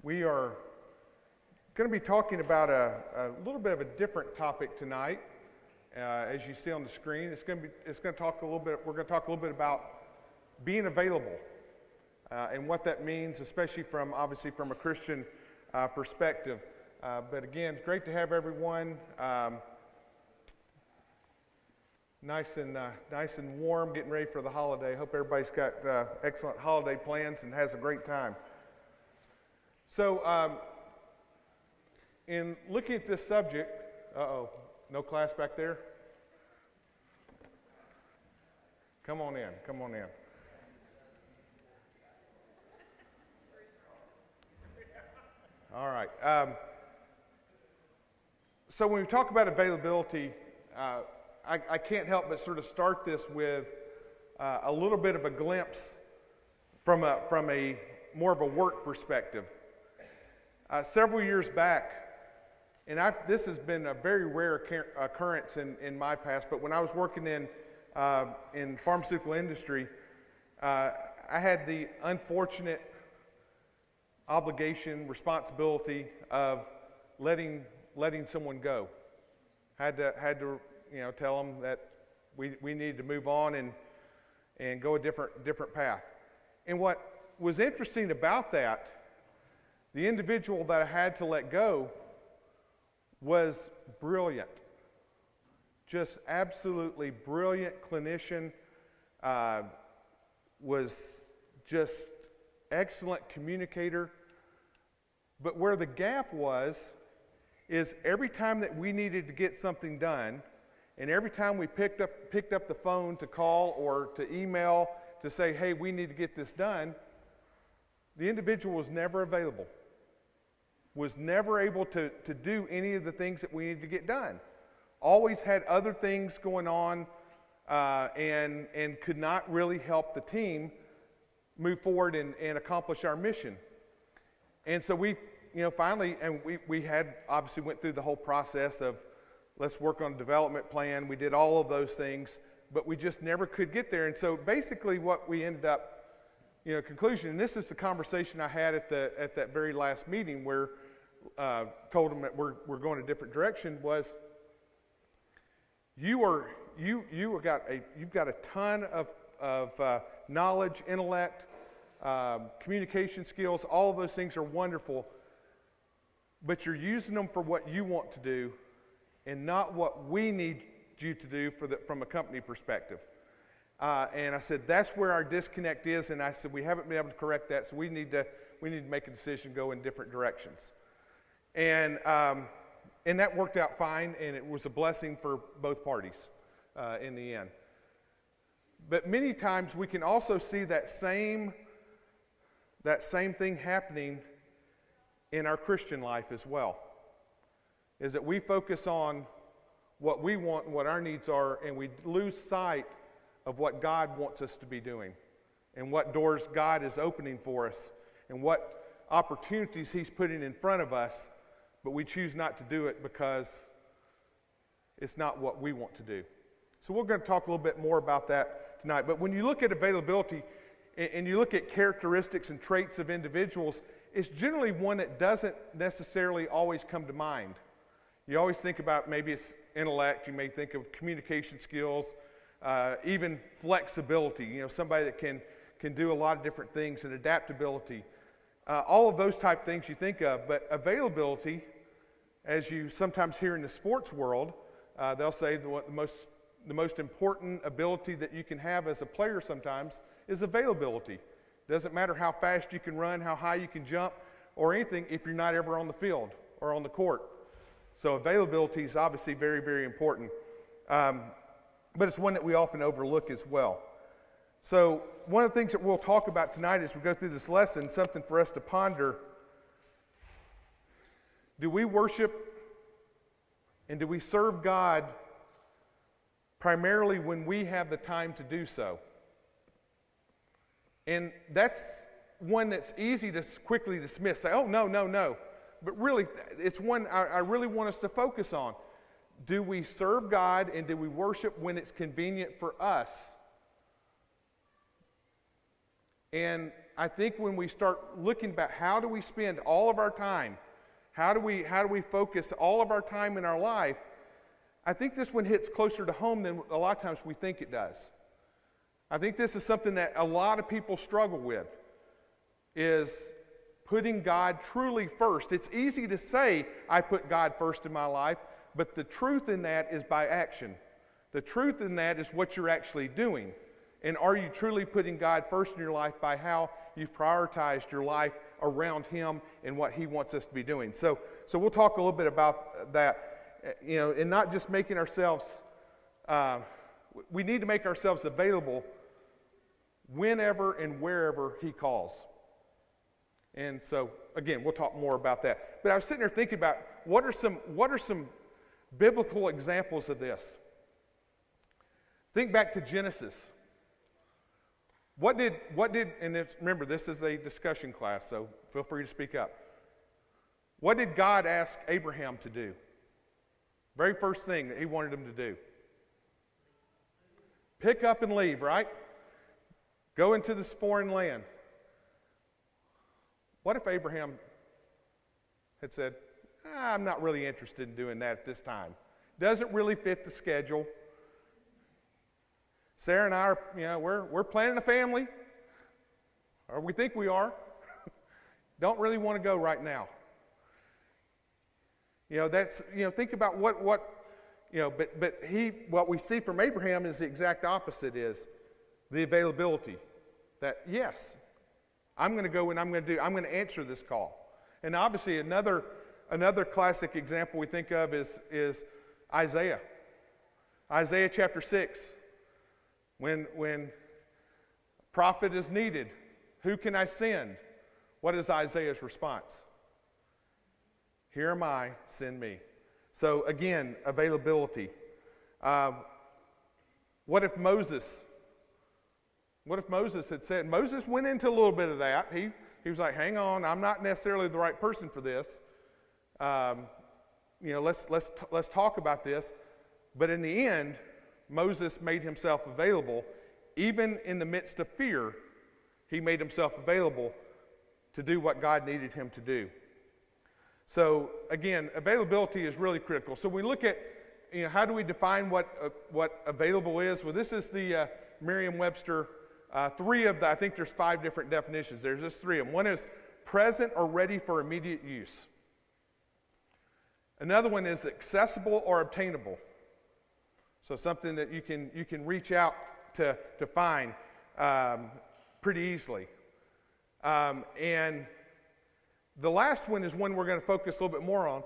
We are going to be talking about a little bit of a different topic tonight. As you see on the screen, we're going to talk a little bit about being available and what that means, especially obviously from a Christian perspective. But again, it's great to have everyone. Nice and warm, getting ready for the holiday. Hope everybody's got excellent holiday plans and has a great time. So, in looking at this subject, no class back there? Come on in. All right. So when we talk about availability, I can't help but sort of start this with a little bit of a glimpse from a more of a work perspective. Several years back, and this has been a very rare occurrence in my past, but when I was working in pharmaceutical industry, I had the unfortunate responsibility of letting someone go. Had to tell them that we needed to move on and go a different path. And what was interesting about that, the individual that I had to let go was brilliant, just absolutely brilliant clinician, was just excellent communicator. But where the gap is every time that we needed to get something done, and every time we picked up the phone to call or to email to say, hey, we need to get this done, the individual was never available, was never able to do any of the things that we needed to get done. Always had other things going on and could not really help the team move forward and accomplish our mission. And so we finally, and we had obviously went through the whole process of let's work on a development plan. We did all of those things, but we just never could get there. And so basically what we ended up, conclusion, and this is the conversation I had at that very last meeting where told them that we're going a different direction, was you've got a ton of knowledge, intellect, communication skills. All of those things are wonderful, but you're using them for what you want to do and not what we need you to do from a company perspective. And I said, that's where our disconnect is, and I said, we haven't been able to correct that, so we need to make a decision, go in different directions. And that worked out fine, and it was a blessing for both parties in the end. But many times we can also see that same thing happening in our Christian life as well, is that we focus on what we want and what our needs are, and we lose sight of what God wants us to be doing and what doors God is opening for us and what opportunities He's putting in front of us, but we choose not to do it because it's not what we want to do. So we're going to talk a little bit more about that tonight. But when you look at availability and you look at characteristics and traits of individuals, it's generally one that doesn't necessarily always come to mind. You always think about maybe it's intellect, you may think of communication skills, even flexibility, somebody that can do a lot of different things, and adaptability. All of those type things you think of, but availability, as you sometimes hear in the sports world, they'll say the most important ability that you can have as a player sometimes is availability. Doesn't matter how fast you can run, how high you can jump, or anything if you're not ever on the field or on the court. So availability is obviously very, very important. But it's one that we often overlook as well. So one of the things that we'll talk about tonight as we go through this lesson, something for us to ponder: do we worship and do we serve God primarily when we have the time to do so? And that's one that's easy to quickly dismiss, say, oh, no. But really, it's one I really want us to focus on. Do we serve God and do we worship when it's convenient for us? And I think when we start looking about how do we spend all of our time, how do we focus all of our time in our life, I think this one hits closer to home than a lot of times we think it does. I think this is something that a lot of people struggle with, is putting God truly first. It's easy to say, I put God first in my life, but the truth in that is by action. The truth in that is what you're actually doing. And are you truly putting God first in your life by how you've prioritized your life around Him and what He wants us to be doing? So we'll talk a little bit about that, and not just making ourselves, we need to make ourselves available whenever and wherever He calls. And so, again, we'll talk more about that. But I was sitting there thinking about what are some biblical examples of this? Think back to Genesis. What did, and remember, this is a discussion class, so feel free to speak up. What did God ask Abraham to do? Very first thing that He wanted him to do. Pick up and leave, right? Go into this foreign land. What if Abraham had said, I'm not really interested in doing that at this time. Doesn't really fit the schedule. Sarah and I are, we're planning a family, or we think we are. Don't really want to go right now. Think about what what we see from Abraham is the exact opposite, is the availability. That, yes, I'm going to go and I'm going to answer this call. And obviously another classic example we think of is Isaiah. Isaiah chapter 6. When prophet is needed, who can I send? What is Isaiah's response? Here am I, send me. So again, availability. What if Moses had said, Moses went into a little bit of that. He was like, hang on, I'm not necessarily the right person for this. Let's talk about this. But in the end, Moses made himself available. Even in the midst of fear, he made himself available to do what God needed him to do. So again, availability is really critical. So we look at, how do we define what available is? Well, this is the Merriam-Webster, I think there's 5 different definitions. There's just 3 of them. One is present or ready for immediate use. Another one is accessible or obtainable. So something that you can reach out to find pretty easily. And the last one is one we're going to focus a little bit more on.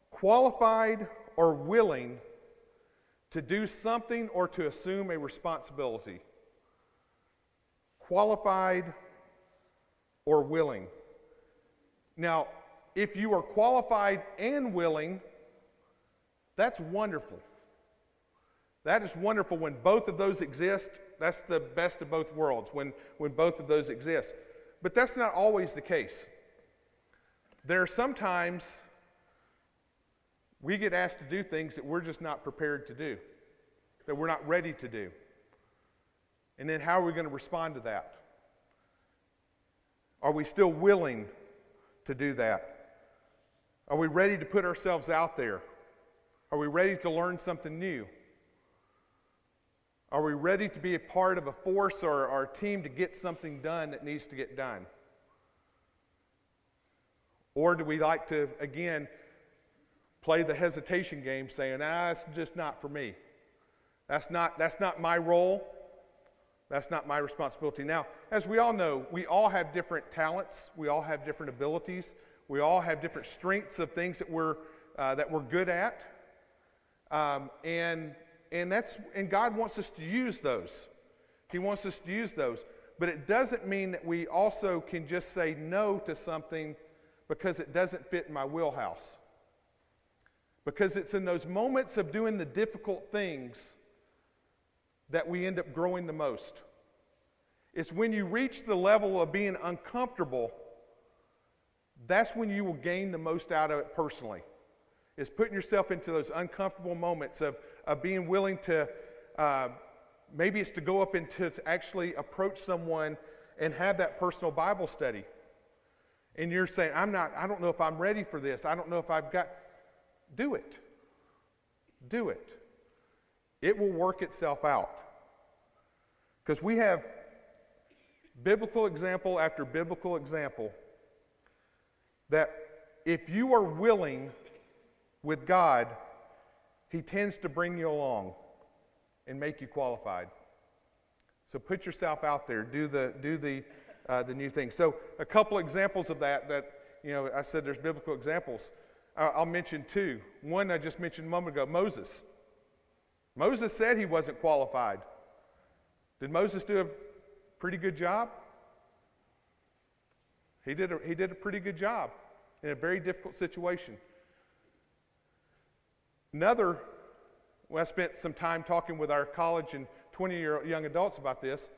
Qualified or willing to do something or to assume a responsibility. Qualified or willing. Now, if you are qualified and willing, that's wonderful. That is wonderful when both of those exist. That's the best of both worlds, when both of those exist. But that's not always the case. There are sometimes we get asked to do things that we're just not prepared to do, that we're not ready to do. And then how are we going to respond to that? Are we still willing to do that? Are we ready to put ourselves out there? Are we ready to learn something new? Are we ready to be a part of a force or a team to get something done that needs to get done? Or do we like to, again, play the hesitation game saying, it's just not for me. That's not my role. That's not my responsibility. Now, as we all know, we all have different talents. We all have different abilities. We all have different strengths of things that we're good at. And God wants us to use those. He wants us to use those. But it doesn't mean that we also can just say no to something because it doesn't fit in my wheelhouse. Because it's in those moments of doing the difficult things that we end up growing the most. It's when you reach the level of being uncomfortable, that's when you will gain the most out of it personally. Is putting yourself into those uncomfortable moments of being willing to, maybe it's to go up and to actually approach someone and have that personal Bible study. And you're saying, I don't know if I'm ready for this. I don't know if I've got, do it. Do it. It will work itself out. Because we have biblical example after biblical example that if you are willing with God, He tends to bring you along and make you qualified. So put yourself out there. Do the new thing. So a couple examples of that I said there's biblical examples. I'll mention two. One I just mentioned a moment ago, Moses. Moses said he wasn't qualified. Did Moses do a pretty good job? He did a pretty good job in a very difficult situation. Another, I spent some time talking with our college and 20-year young adults about this,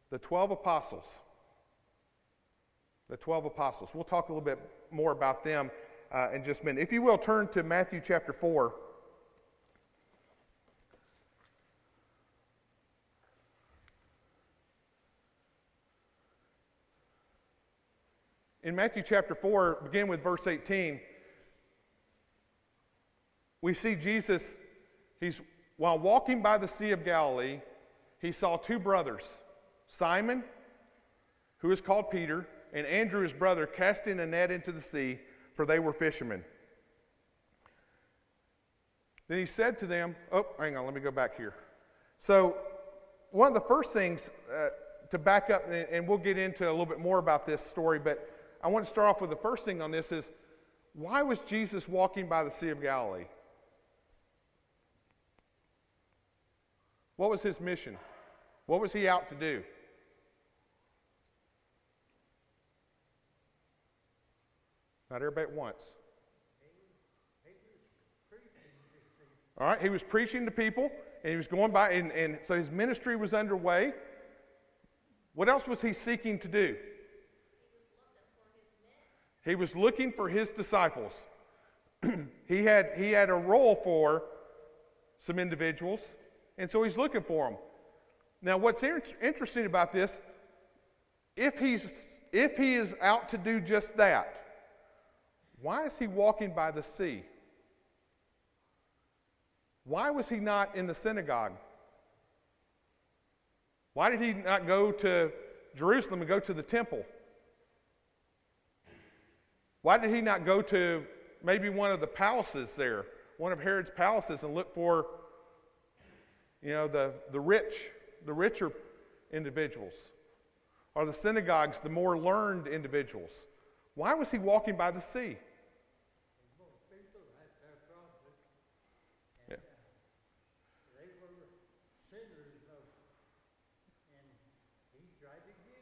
the 12 apostles. The 12 apostles. We'll talk a little bit more about them in just a minute. If you will, turn to Matthew chapter 4. In Matthew chapter 4, begin with verse 18, we see Jesus, while walking by the Sea of Galilee, he saw two brothers, Simon, who is called Peter, and Andrew his brother, casting a net into the sea, for they were fishermen. Then he said to them, hang on, let me go back here. So one of the first things to back up, and we'll get into a little bit more about this story, but I want to start off with the first thing on this is, why was Jesus walking by the Sea of Galilee? What was his mission? What was he out to do? Not everybody at once. All right, he was preaching to people, and he was going by, and so his ministry was underway. What else was he seeking to do? He was looking for his disciples. he had a role for some individuals, and so he's looking for them. Now, what's interesting about this, if he is out to do just that, why is he walking by the sea? Why was he not in the synagogue? Why did he not go to Jerusalem and go to the temple? Why did he not go to maybe one of the palaces there, one of Herod's palaces, and look for, the richer individuals, or the synagogues, the more learned individuals? Why was he walking by the sea? Yeah. They were sinners, and he tried to get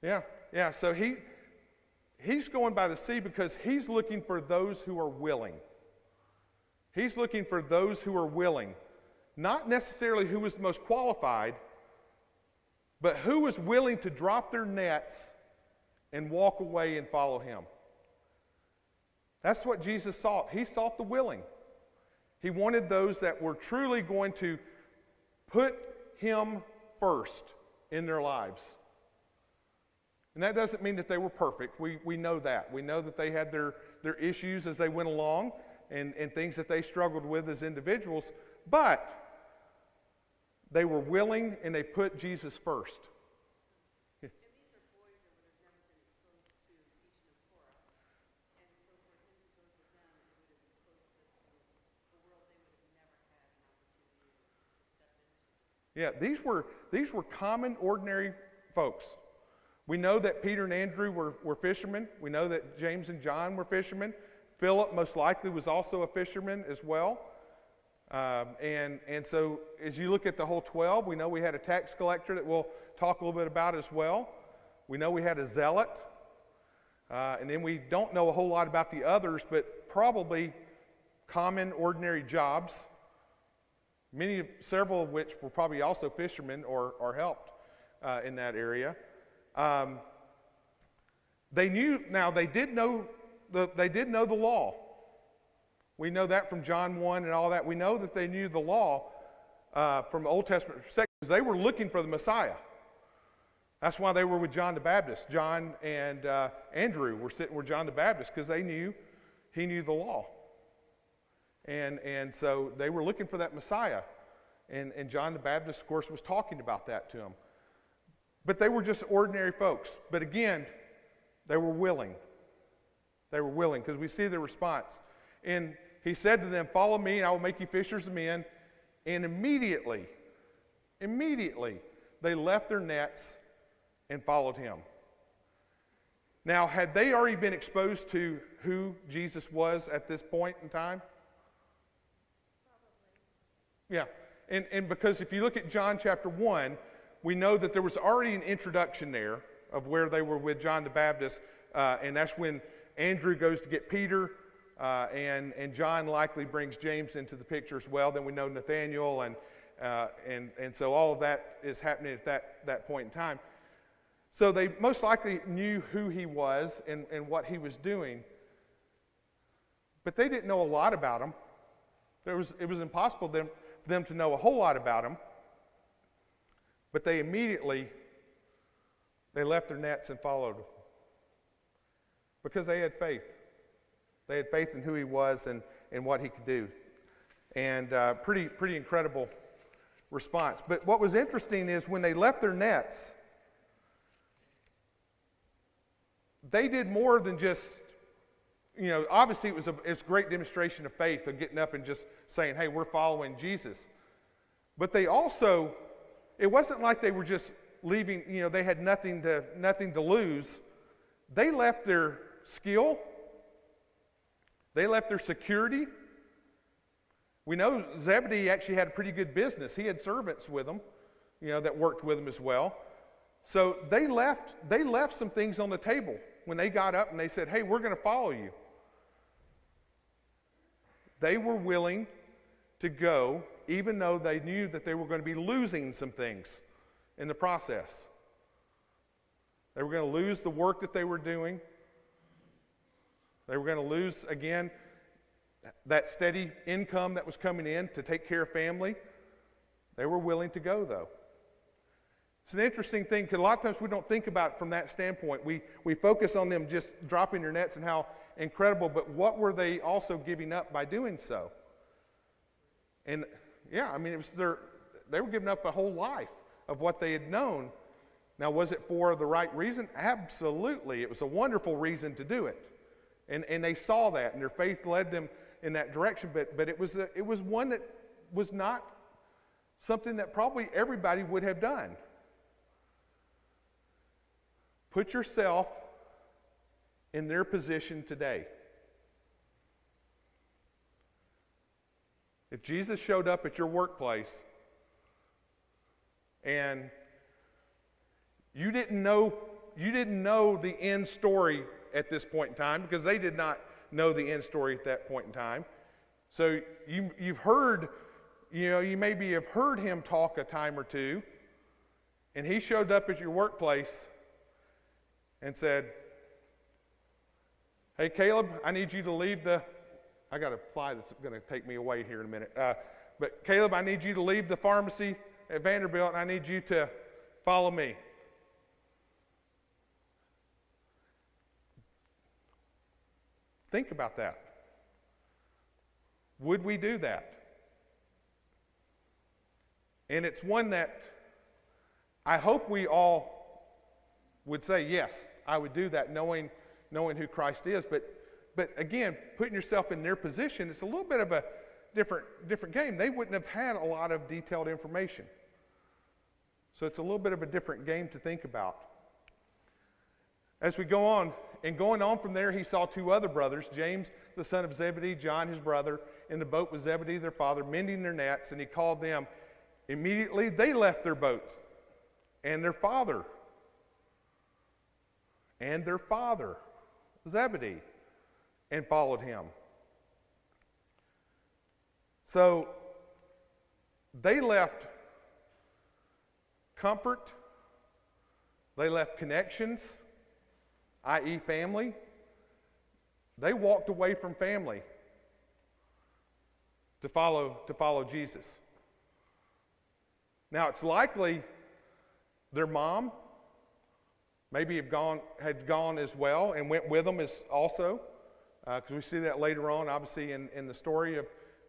them. Yeah. So he's going by the sea because he's looking for those who are willing. He's looking for those who are willing. Not necessarily who was the most qualified, but who was willing to drop their nets and walk away and follow him. That's what Jesus sought. He sought the willing. He wanted those that were truly going to put him first in their lives. And that doesn't mean that they were perfect. We know that. We know that they had their issues as they went along and things that they struggled with as individuals, but they were willing and they put Jesus first. And these are boys that would have never been exposed to teaching of Torah. And so for him to go to them, it would have exposed them to a world they would have never had an opportunity to step into. Yeah, these were common, ordinary folks. We know that Peter and Andrew were fishermen. We know that James and John were fishermen. Philip most likely was also a fisherman as well. And so as you look at the whole 12, we know we had a tax collector that we'll talk a little bit about as well. We know we had a zealot. And then we don't know a whole lot about the others, but probably common, ordinary jobs. Several of which were probably also fishermen or helped in that area. They did know the law. We know that from John 1 and all that. We know that they knew the law from the Old Testament perspective. They were looking for the Messiah. That's why they were with John the Baptist. John and Andrew were sitting with John the Baptist because he knew the law. And so they were looking for that Messiah. And John the Baptist, of course, was talking about that to them. But they were just ordinary folks. But again, they were willing. They were willing because we see the response. And he said to them, "Follow me, and I will make you fishers of men." And immediately, they left their nets and followed him. Now, had they already been exposed to who Jesus was at this point in time? Yeah. And because if you look at John chapter 1, we know that there was already an introduction there of where they were with John the Baptist, and that's when Andrew goes to get Peter, and John likely brings James into the picture as well. Then we know Nathaniel, and so all of that is happening at that point in time. So they most likely knew who he was and what he was doing, but they didn't know a lot about him. It was impossible for them to know a whole lot about him, but they left their nets and followed him because they had faith. They had faith in who he was and what he could do. And pretty incredible response. But what was interesting is when they left their nets, they did more than just, obviously it's a great demonstration of faith of getting up and just saying, "Hey, we're following Jesus." But they also, it wasn't like they were just leaving, they had nothing to lose. They left their skill. They left their security. We know Zebedee actually had a pretty good business. He had servants with him, that worked with him as well. So they left some things on the table when they got up and they said, "Hey, we're going to follow you." They were willing to go, even though they knew that they were going to be losing some things in the process. They were going to lose the work that they were doing. They were going to lose, again, that steady income that was coming in to take care of family. They were willing to go, though. It's an interesting thing because a lot of times we don't think about it from that standpoint. We focus on them just dropping their nets and how incredible, but what were they also giving up by doing so? And yeah, they were giving up a whole life of what they had known. Now, was it for the right reason? Absolutely. It was a wonderful reason to do it. And they saw that, and their faith led them in that direction, but it was one that was not something that probably everybody would have done. Put yourself in their position today. If Jesus showed up at your workplace and you didn't know the end story at this point in time, because they did not know the end story at that point in time. So you've heard, you maybe have heard him talk a time or two, and he showed up at your workplace and said, "Hey, Caleb, I need you to leave I got a fly that's going to take me away here in a minute. But Caleb, I need you to leave the pharmacy at Vanderbilt, and I need you to follow me." Think about that. Would we do that? And it's one that I hope we all would say, yes, I would do that, knowing who Christ is. But again, putting yourself in their position, it's a little bit of a different game. They wouldn't have had a lot of detailed information. So it's a little bit of a different game to think about. As we go on, and going on from there, he saw two other brothers, James, the son of Zebedee, John, his brother, in the boat with Zebedee, their father, mending their nets, and he called them. Immediately, they left their boats and their father, Zebedee, and followed him. So they left comfort, they left connections, i.e. family. They walked away from family to follow Jesus. Now it's likely their mom maybe had gone as well and went with them as also, because we see that later on, obviously, in the story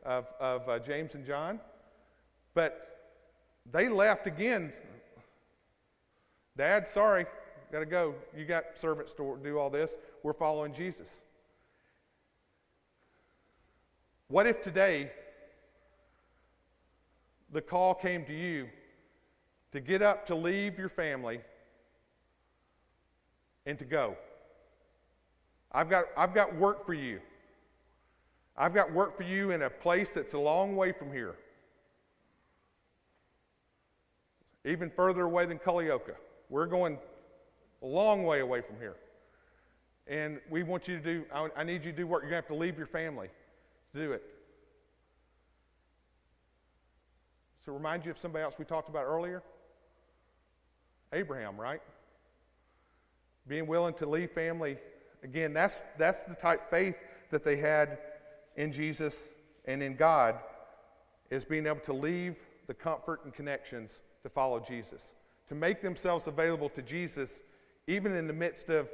of James and John. But they left again. Dad, sorry, got to go. You got servants to do all this. We're following Jesus. What if today the call came to you to get up, to leave your family, and to go? I've got work for you. I've got work for you in a place that's a long way from here. Even further away than Culleoka. We're going a long way away from here. And we want you to do, I need you to do work. You're going to have to leave your family to do it. So remind you of somebody else we talked about earlier? Abraham, right? Being willing to leave family. Again, that's the type of faith that they had in Jesus and in God, is being able to leave the comfort and connections to follow Jesus, to make themselves available to Jesus even in the midst of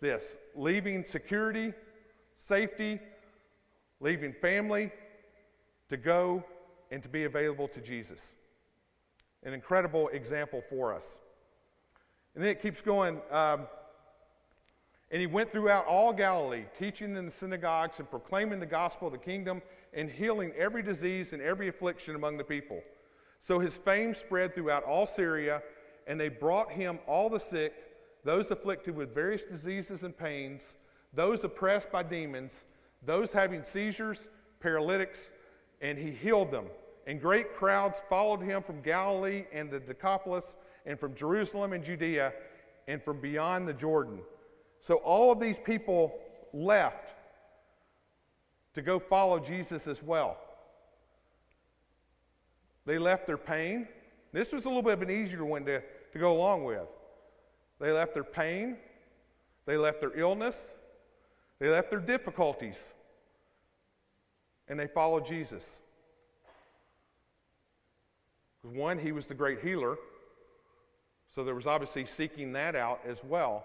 this, leaving security, safety, leaving family to go and to be available to Jesus. An incredible example for us. And then it keeps going. And he went throughout all Galilee, teaching in the synagogues and proclaiming the gospel of the kingdom and healing every disease and every affliction among the people. So his fame spread throughout all Syria, and they brought him all the sick, those afflicted with various diseases and pains, those oppressed by demons, those having seizures, paralytics, and he healed them. And great crowds followed him from Galilee and the Decapolis, and from Jerusalem and Judea, and from beyond the Jordan. So all of these people left to go follow Jesus as well. They left their pain. This was a little bit of an easier one to go along with. They left their pain. They left their illness. They left their difficulties. And they followed Jesus. Because one, he was the great healer. So there was obviously seeking that out as well.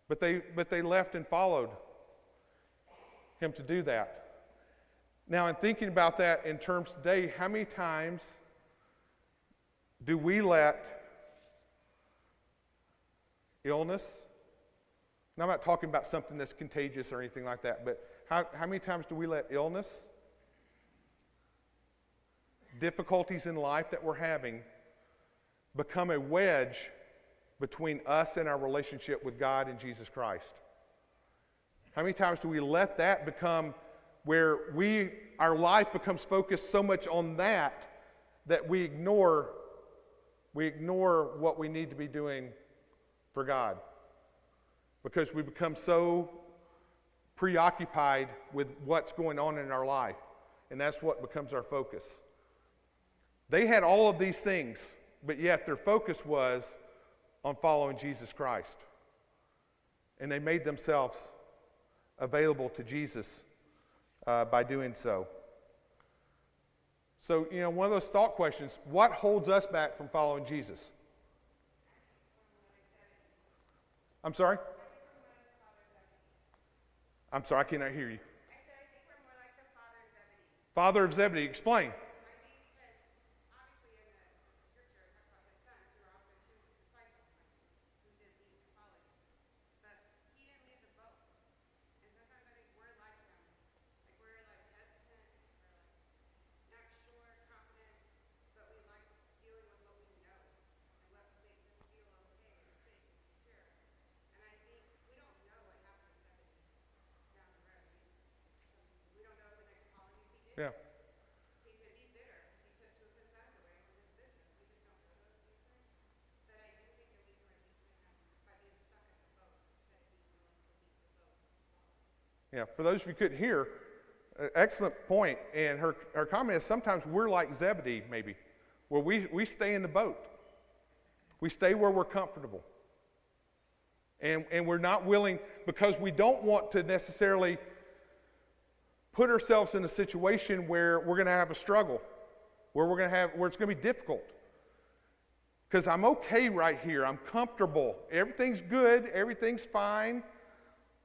But they left and followed him to do that. Now, in thinking about that in terms today, how many times do we let illness, and I'm not talking about something that's contagious or anything like that, but how many times do we let illness, difficulties in life that we're having, become a wedge between us and our relationship with God and Jesus Christ? How many times do we let that become where our life becomes focused so much on that we ignore what we need to be doing for God? Because we become so preoccupied with what's going on in our life, and that's what becomes our focus. They had all of these things, but yet their focus was on following Jesus Christ. And they made themselves available to Jesus by doing so. So, one of those thought questions, what holds us back from following Jesus? I'm sorry? I'm sorry, I cannot hear you. I said, I think we're more like the father of Zebedee. Father of Zebedee, explain. I think because obviously in the scripture it talks about his sons who are also two disciples who did leave to follow Jesus. But he didn't leave the boat. And sometimes I think we're like them. Like we're like hesitant, we're like not sure, confident, but we like dealing with what we know and what makes us feel okay and safe and secure. And I think we don't know what happened to Zebedee down the road. We don't know the next calling if he did. Yeah. He could be bitter because he took two of his sons away from his business. We just don't know those pieces. But I do think that we can relate to him by being stuck at the boat instead of being willing to leave the boat and follow. Yeah, for those of you who couldn't hear, excellent point. And her comment is sometimes we're like Zebedee, maybe, where we stay in the boat. We stay where we're comfortable. And we're not willing, because we don't want to necessarily put ourselves in a situation where we're going to have a struggle, where it's going to be difficult. because I'm okay right here. I'm comfortable. Everything's good. Everything's fine.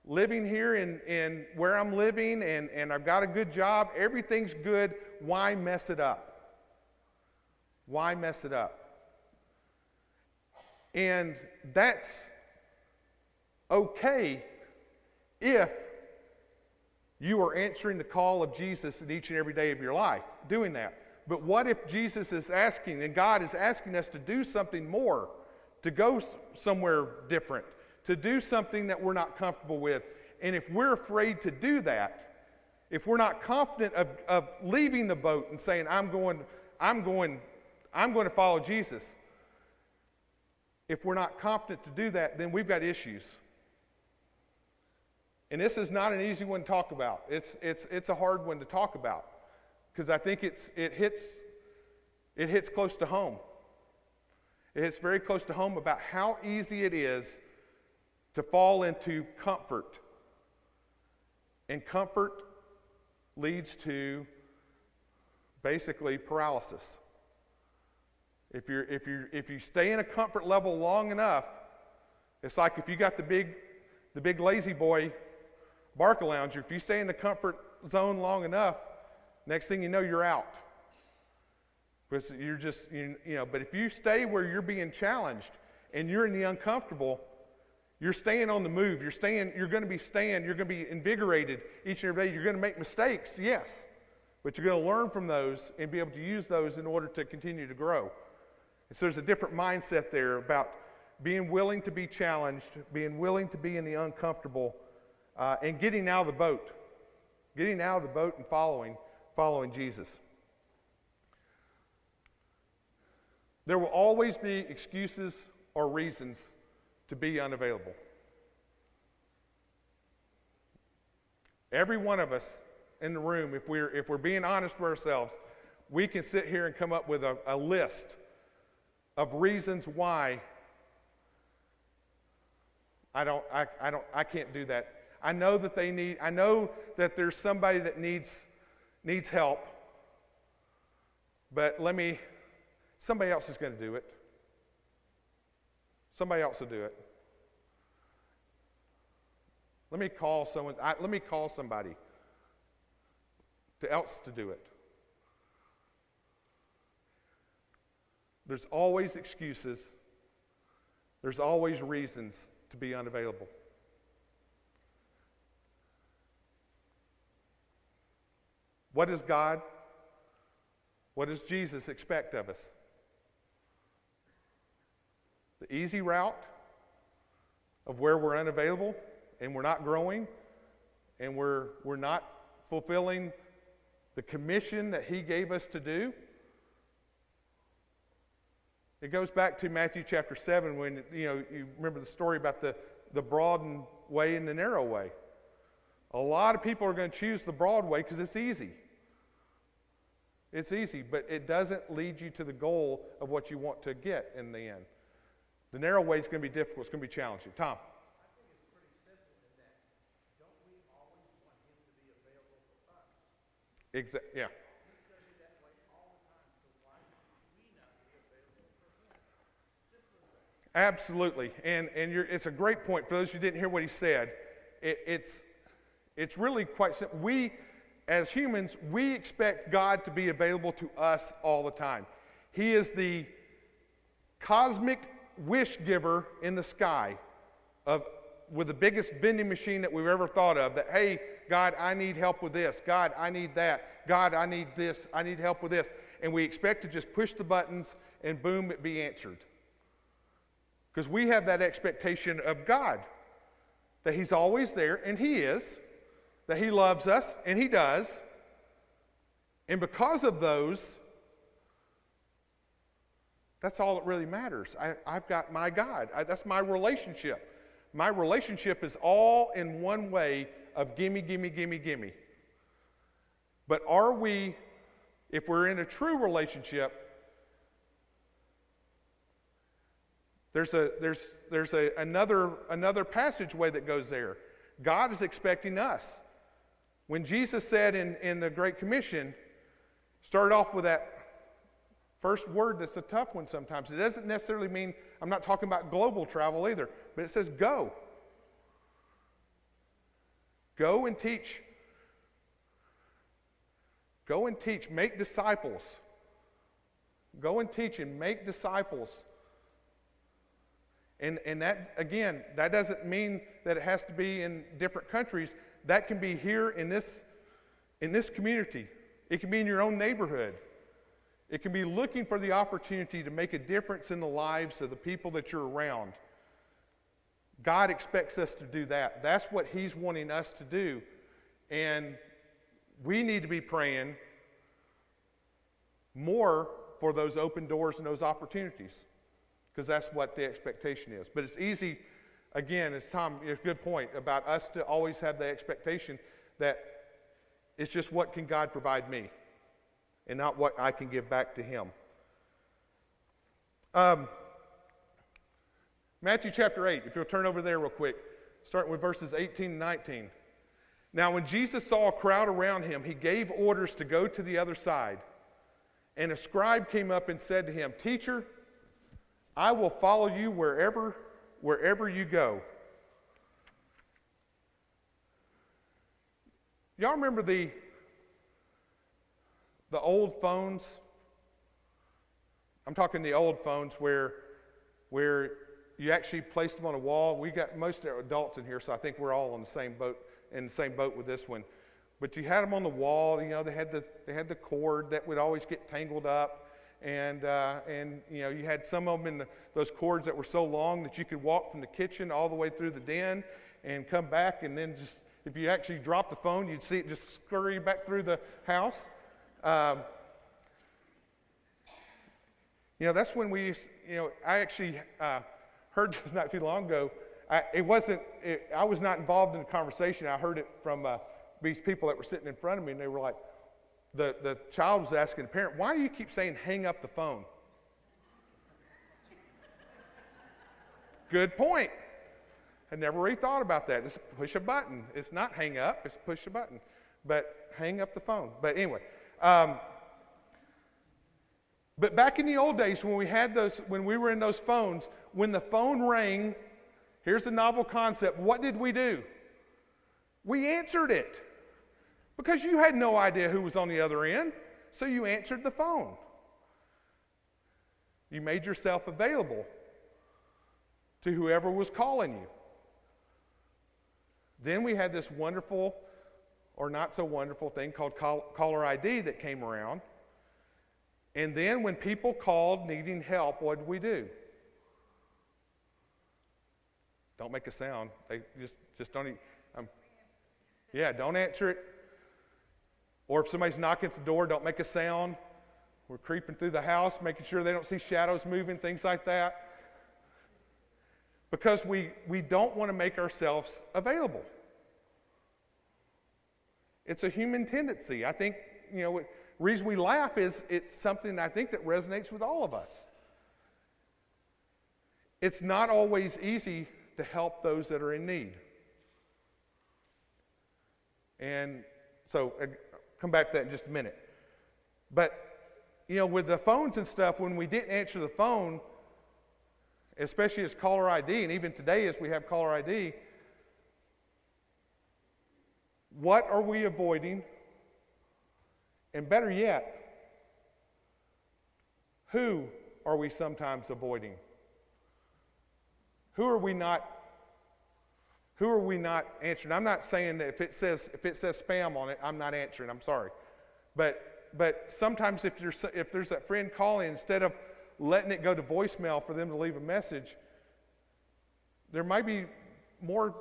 Living here in where I'm living, and I've got a good job. Everything's good. Why mess it up? Why mess it up? And that's okay if you are answering the call of Jesus in each and every day of your life, doing that. But what if Jesus is asking, and God is asking us to do something more, to go somewhere different, to do something that we're not comfortable with? And if we're afraid to do that, if we're not confident of leaving the boat and saying, I'm going to follow Jesus, if we're not confident to do that, then we've got issues. And this is not an easy one to talk about. It's a hard one to talk about, because I think it hits close to home. It hits very close to home about how easy it is to fall into comfort. And comfort leads to basically paralysis. If you stay in a comfort level long enough, it's like if you got the big lazy boy Barcalounger. If you stay in the comfort zone long enough, next thing you know, you're out. Because you're just, but if you stay where you're being challenged and you're in the uncomfortable, you're staying on the move. You're going to be invigorated each and every day. You're going to make mistakes, yes, but you're going to learn from those and be able to use those in order to continue to grow. And so there's a different mindset there about being willing to be challenged, being willing to be in the uncomfortable, and getting out of the boat. Getting out of the boat and following Jesus. There will always be excuses or reasons to be unavailable. Every one of us in the room, if we're being honest with ourselves, we can sit here and come up with a list of reasons why I can't do that. I know that there's somebody that needs help, but somebody else is going to do it. Somebody else will do it. Let me call somebody else to do it. There's always excuses. There's always reasons to be unavailable. What does God, what does Jesus expect of us? The easy route of where we're unavailable and we're not growing and we're not fulfilling the commission that He gave us to do? It goes back to Matthew chapter 7 when, you remember the story about the broad way and the narrow way. A lot of people are going to choose the broad way because it's easy. It's easy, but it doesn't lead you to the goal of what you want to get in the end. The narrow way is going to be difficult. It's going to be challenging. Tom? I think it's pretty simple in that don't we always want Him to be available for us? Yeah. He's going to be that way all the time, so why should we not be available for Him? Simple as that. Absolutely, and it's a great point. For those who didn't hear what he said, it's really quite simple. We, as humans, we expect God to be available to us all the time. He is the cosmic wish giver in the sky with the biggest vending machine that we've ever thought of, that, hey, God, I need help with this. God, I need that. God, I need this. I need help with this. And we expect to just push the buttons and boom, it be answered. Because we have that expectation of God, that He's always there, and He is, that He loves us, and He does. And because of those, that's all that really matters. I've got my God. That's my relationship. My relationship is all in one way of gimme, gimme, gimme, gimme. But are we, if we're in a true relationship, there's another passageway that goes there. God is expecting us. When Jesus said in the Great Commission, started off with First word that's a tough one sometimes. It doesn't necessarily mean, I'm not talking about global travel either, but it says go. Go and teach. Go and teach. Make disciples. Go and teach and make disciples. And that, again, that doesn't mean that it has to be in different countries. That can be here in this community. It can be in your own neighborhood. It can be looking for the opportunity to make a difference in the lives of the people that you're around. God expects us to do that. That's what He's wanting us to do. And we need to be praying more for those open doors and those opportunities, because that's what the expectation is. But it's easy, again, as Tom, it's a good point about us to always have the expectation that it's just what can God provide me and not what I can give back to Him. Matthew chapter 8, if you'll turn over there real quick, starting with verses 18 and 19. Now when Jesus saw a crowd around Him, He gave orders to go to the other side. And a scribe came up and said to Him, "Teacher, I will follow you wherever you go." Y'all remember the old phones? I'm talking the old phones where you actually placed them on a wall. We got most of our adults in here, so I think we're all on the same boat with this one. But you had them on the wall. You know, they had the cord that would always get tangled up, and you know, you had some of them in those cords that were so long that you could walk from the kitchen all the way through the den and come back, and then just if you actually dropped the phone, you'd see it just scurry back through the house. You know, that's when we used, you know, I actually heard this not too long ago. I was not involved in the conversation. I heard it from these people that were sitting in front of me, and they were like, the child was asking the parent, "Why do you keep saying hang up the phone?" Good point. I never really thought about that. It's push a button. It's not hang up, it's push a button. But hang up the phone. But anyway. But back in the old days when we were in those phones, when the phone rang, here's a novel concept. What did we do? We answered it. Because you had no idea who was on the other end, so you answered the phone. You made yourself available to whoever was calling you. Then we had this wonderful or not so wonderful thing called caller ID that came around. And then when people called needing help, what did we do? Don't make a sound. They just don't. Don't answer it. Or if somebody's knocking at the door, don't make a sound. We're creeping through the house, making sure they don't see shadows moving, things like that. Because we don't want to make ourselves available. It's a human tendency. I think, the reason we laugh is it's something I think that resonates with all of us. It's not always easy to help those that are in need. And so, come back to that in just a minute. But, with the phones and stuff, when we didn't answer the phone, especially as caller ID, and even today as we have caller ID, what are we avoiding? And better yet, who are we sometimes avoiding? Who are we not answering? I'm not saying that if it says spam on it, I'm not answering. I'm sorry. But sometimes if there's that friend calling, instead of letting it go to voicemail for them to leave a message, there might be more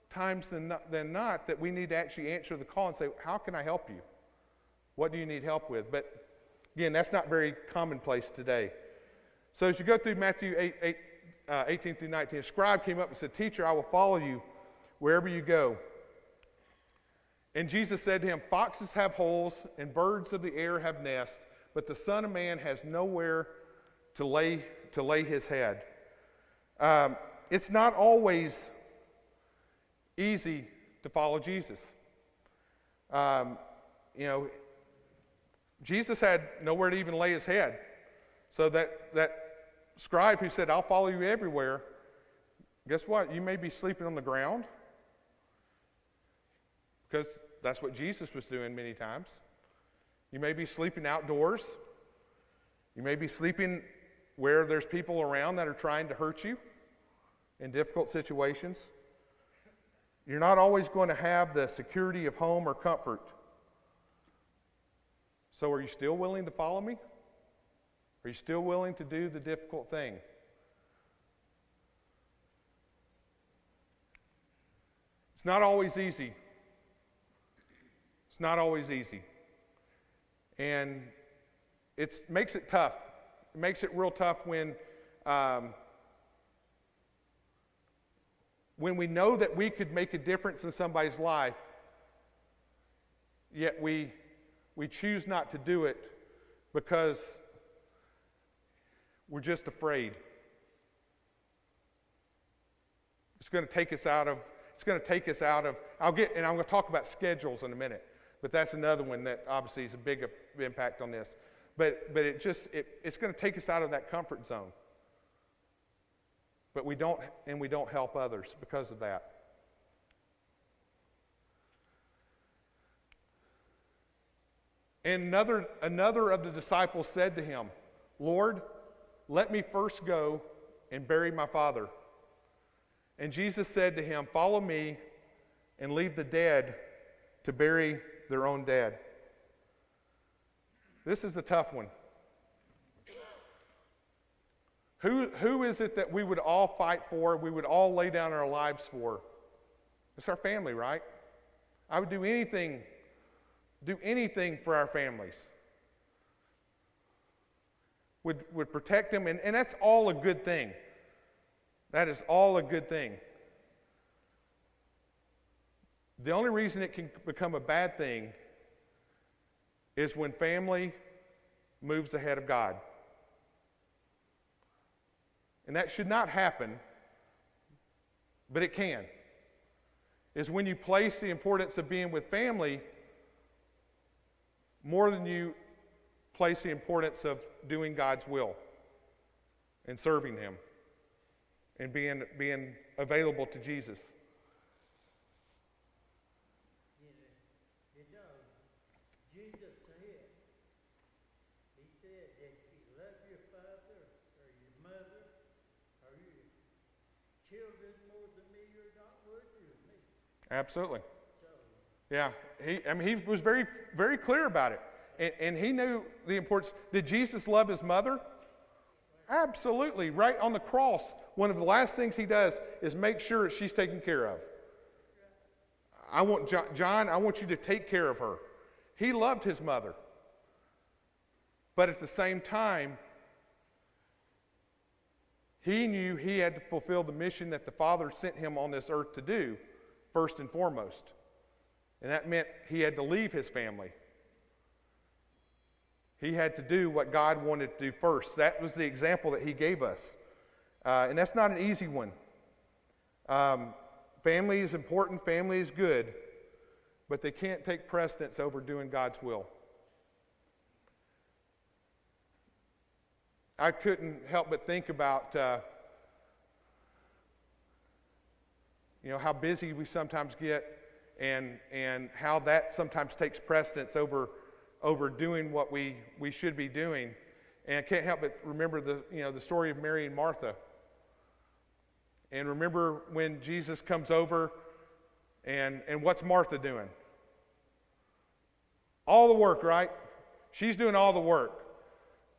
times than not that we need to actually answer the call and say, how can I help you? What do you need help with? But again, that's not very commonplace today. So as you go through Matthew 18 through 19, a scribe came up and said, "Teacher, I will follow you wherever you go." And Jesus said to him, "Foxes have holes and birds of the air have nests, but the Son of Man has nowhere to lay his head." It's not always easy to follow Jesus. Jesus had nowhere to even lay his head. So that scribe who said, I'll follow you everywhere, guess what? You may be sleeping on the ground, because that's what Jesus was doing many times. You may be sleeping outdoors. You may be sleeping where there's people around that are trying to hurt you in difficult situations. You're not always going to have the security of home or comfort. So are you still willing to follow me? Are you still willing to do the difficult thing? It's not always easy. It's not always easy. And it makes it tough. It makes it real tough when we know that we could make a difference in somebody's life, yet we choose not to do it because we're just afraid. It's going to take us out of, I'm going to talk about schedules in a minute, but that's another one that obviously is a big impact on this. But it's going to take us out of that comfort zone. But we don't help others because of that. And another of the disciples said to him, Lord, let me first go and bury my father. And Jesus said to him, follow me and leave the dead to bury their own dead. This is a tough one. Who is it that we would all fight for, we would all lay down our lives for? It's our family, right? I would do anything for our families. Would protect them, and that's all a good thing. That is all a good thing. The only reason it can become a bad thing is when family moves ahead of God. And that should not happen, but it can. Is when you place the importance of being with family more than you place the importance of doing God's will and serving Him and being available to Jesus. Jesus said, he said that if you love your father or your mother or your children more than me, you're not worthy of me. Absolutely. So, Yeah, he was very, very clear about it. And he knew the importance. Did Jesus love his mother? Absolutely. Right on the cross, one of the last things he does is make sure that she's taken care of. I want John, I want you to take care of her. He loved his mother. But at the same time, he knew he had to fulfill the mission that the Father sent him on this earth to do, first and foremost. And that meant he had to leave his family. He had to do what God wanted to do first. That was the example that he gave us. And that's not an easy one. Family is important, family is good, but they can't take precedence over doing God's will. I couldn't help but think about how busy we sometimes get and how that sometimes takes precedence over doing what we should be doing. And I can't help but remember the story of Mary and Martha. And remember when Jesus comes over and what's Martha doing? All the work, right? She's doing all the work.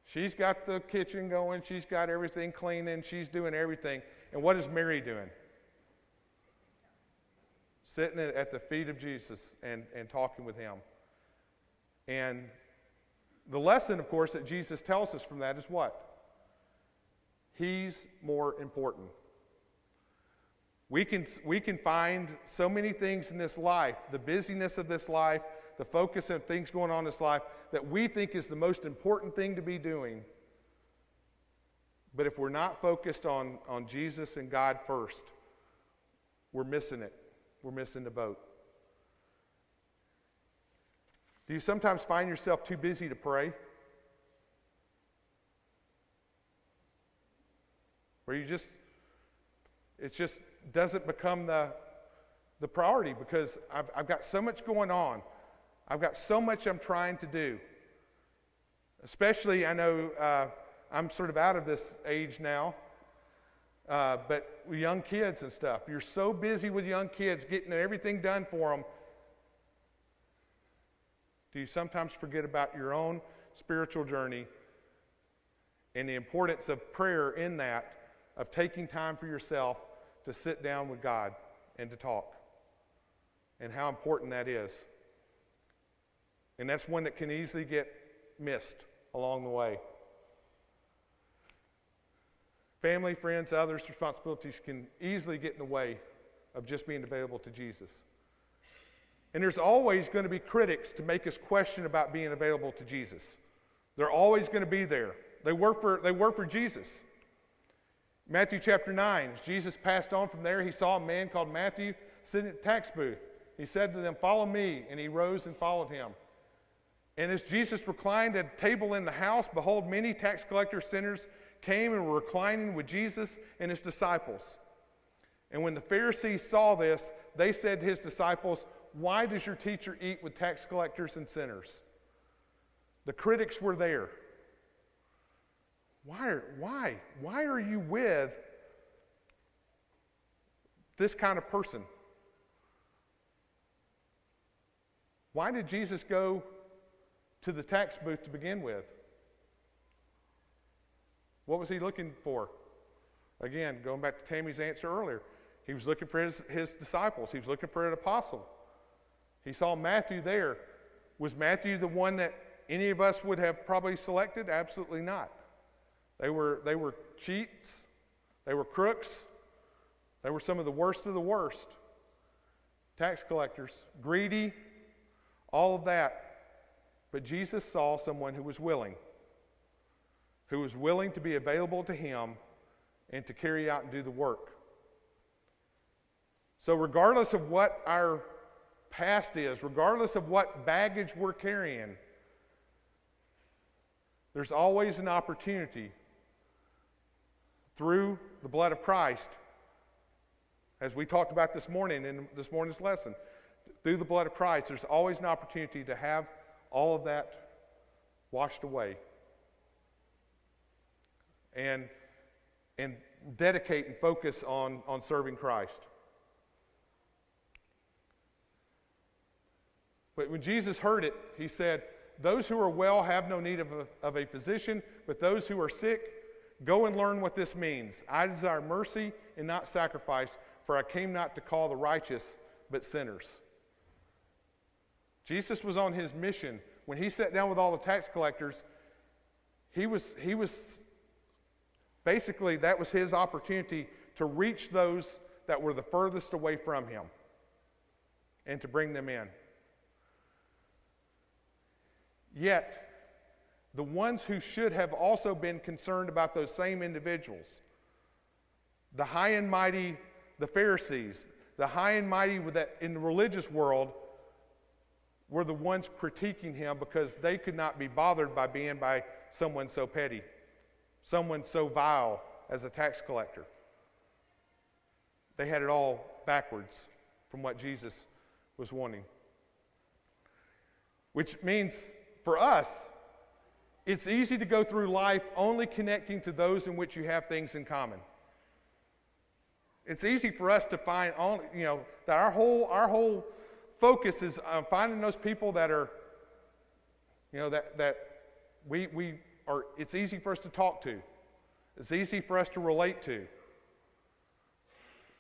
She's got the kitchen going, she's got everything cleaning, she's doing everything. And what is Mary doing? Sitting at the feet of Jesus and talking with him. And the lesson, of course, that Jesus tells us from that is what? He's more important. We can find so many things in this life, the busyness of this life, the focus of things going on in this life, that we think is the most important thing to be doing. But if we're not focused on Jesus and God first, we're missing it. We're missing the boat. Do you sometimes find yourself too busy to pray? where it just doesn't become the priority because I've got so much going on. I've got so much I'm trying to do. Especially, I know I'm sort of out of this age now, but with young kids and stuff, you're so busy with young kids getting everything done for them. Do you sometimes forget about your own spiritual journey and the importance of prayer in that, of taking time for yourself to sit down with God and to talk, and how important that is? And that's one that can easily get missed along the way. Family, friends, others' responsibilities can easily get in the way of just being available to Jesus. And there's always going to be critics to make us question about being available to Jesus. They're always going to be there. They were for Jesus. Matthew chapter 9, as Jesus passed on from there, he saw a man called Matthew sitting at the tax booth. He said to them, "Follow me," and he rose and followed him. And as Jesus reclined at a table in the house, behold, many tax collectors, sinners came and were reclining with Jesus and his disciples. And when the Pharisees saw this, they said to his disciples, "Why does your teacher eat with tax collectors and sinners?" The critics were there. Why are you with this kind of person? Why did Jesus go to the tax booth to begin with? What was he looking for? Again, going back to Tammy's answer earlier, he was looking for his disciples. He was looking for an apostle. He saw Matthew there. Was Matthew the one that any of us would have probably selected? Absolutely not. They were cheats. They were crooks. They were some of the worst of the worst. Tax collectors, greedy, all of that. But Jesus saw someone who was willing to be available to him and to carry out and do the work. So regardless of what our past is, regardless of what baggage we're carrying, there's always an opportunity through the blood of Christ, as we talked about this morning in this morning's lesson. Through the blood of Christ, there's always an opportunity to have all of that washed away and dedicate and focus on serving Christ. But when Jesus heard it, he said, "Those who are well have no need of a physician, but those who are sick, go and learn what this means. I desire mercy and not sacrifice, for I came not to call the righteous, but sinners." Jesus was on his mission. When he sat down with all the tax collectors, he was basically, that was his opportunity to reach those that were the furthest away from him and to bring them in. Yet, the ones who should have also been concerned about those same individuals, the high and mighty, the Pharisees, the high and mighty in the religious world, were the ones critiquing him because they could not be bothered by being by someone so petty, someone so vile as a tax collector. They had it all backwards from what Jesus was wanting. Which means for us, it's easy to go through life only connecting to those in which you have things in common. It's easy for us to find that our whole focus is on finding those people that are, that we are. It's easy for us to talk to. It's easy for us to relate to.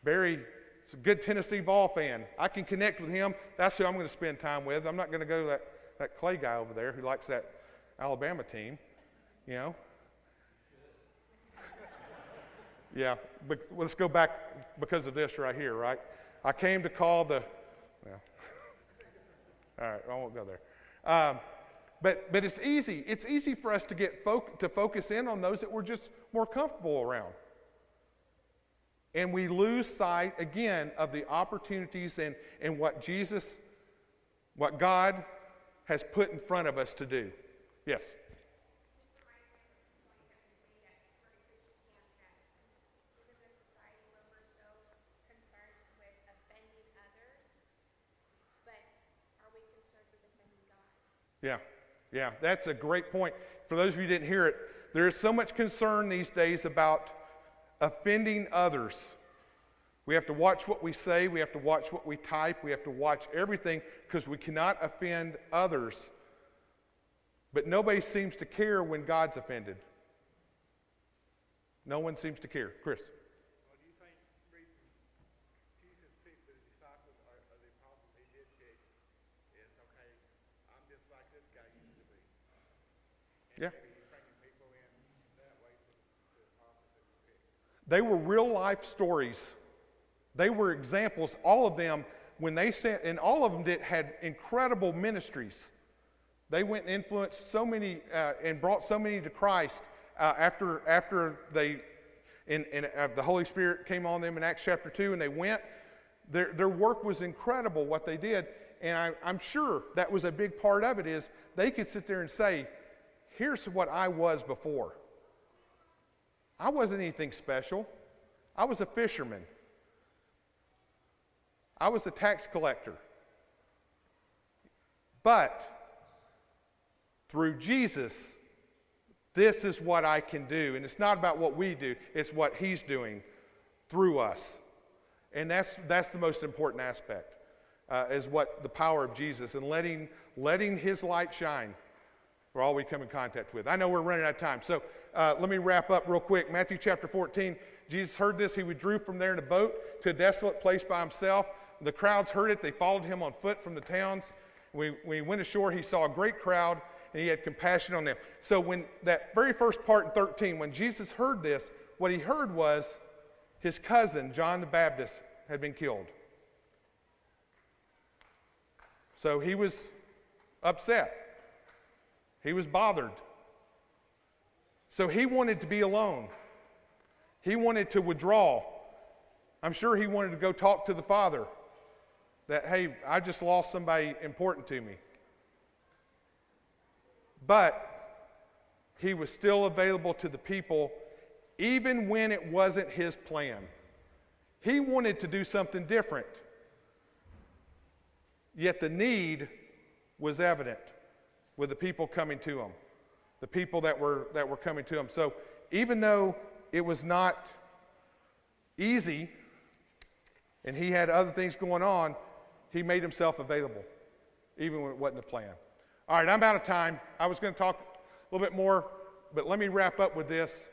Barry is a good Tennessee Vol fan. I can connect with him. That's who I'm going to spend time with. I'm not going to go to that Clay guy over there who likes that Alabama team, Yeah, but let's go back because of this right here, right? I came to call all right, I won't go there. But it's easy. It's easy for us to get to focus in on those that we're just more comfortable around. And we lose sight, again, of the opportunities and what God has put in front of us to do. Yes? Yeah, that's a great point. For those of you who didn't hear it, there is so much concern these days about offending others. We have to watch what we say, we have to watch what we type, we have to watch everything because we cannot offend others. But nobody seems to care when God's offended. No one seems to care. Chris? Well, do you think the reason Jesus picked the disciples or the apostles he did pick is, okay, I'm just like this guy used to be? And Yeah. maybe he's bringing people in that way to the apostles that he picked. They were real life stories. They were examples, all of them, when they sent, and all of them had incredible ministries. They went and influenced so many and brought so many to Christ after they, the Holy Spirit came on them in Acts chapter 2 and they went. Their work was incredible, what they did. And I'm sure that was a big part of it is they could sit there and say, here's what I was before. I wasn't anything special. I was a fisherman. I was a tax collector. But through Jesus, this is what I can do. And it's not about what we do, it's what he's doing through us. And that's the most important aspect, is what the power of Jesus and letting his light shine for all we come in contact with. I know we're running out of time, so let me wrap up real quick. Matthew chapter 14, Jesus heard this. He withdrew from there in a boat to a desolate place by himself. The crowds heard it. They followed him on foot from the towns. When he went ashore, he saw a great crowd, and he had compassion on them. So when that very first part in 13, when Jesus heard this, what he heard was his cousin, John the Baptist, had been killed. So he was upset. He was bothered. So he wanted to be alone. He wanted to withdraw. I'm sure he wanted to go talk to the Father that, hey, I just lost somebody important to me. But he was still available to the people even when it wasn't his plan. He wanted to do something different. Yet the need was evident with the people coming to him, the people that were coming to him. So even though it was not easy and he had other things going on, he made himself available, even when it wasn't the plan. All right, I'm out of time. I was going to talk a little bit more, but let me wrap up with this.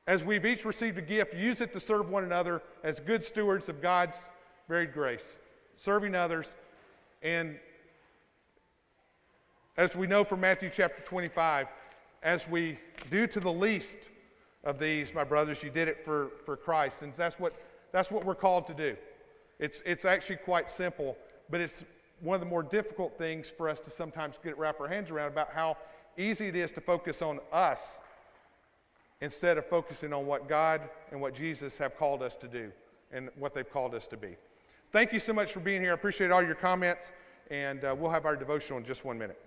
As we've each received a gift, use it to serve one another as good stewards of God's varied grace, serving others. And as we know from Matthew chapter 25, as we do to the least of these, my brothers, you did it for Christ. And that's what we're called to do. It's actually quite simple, but it's one of the more difficult things for us to sometimes wrap our hands around, about how easy it is to focus on us instead of focusing on what God and what Jesus have called us to do and what they've called us to be. Thank you so much for being here. I appreciate all your comments, and we'll have our devotional in just 1 minute.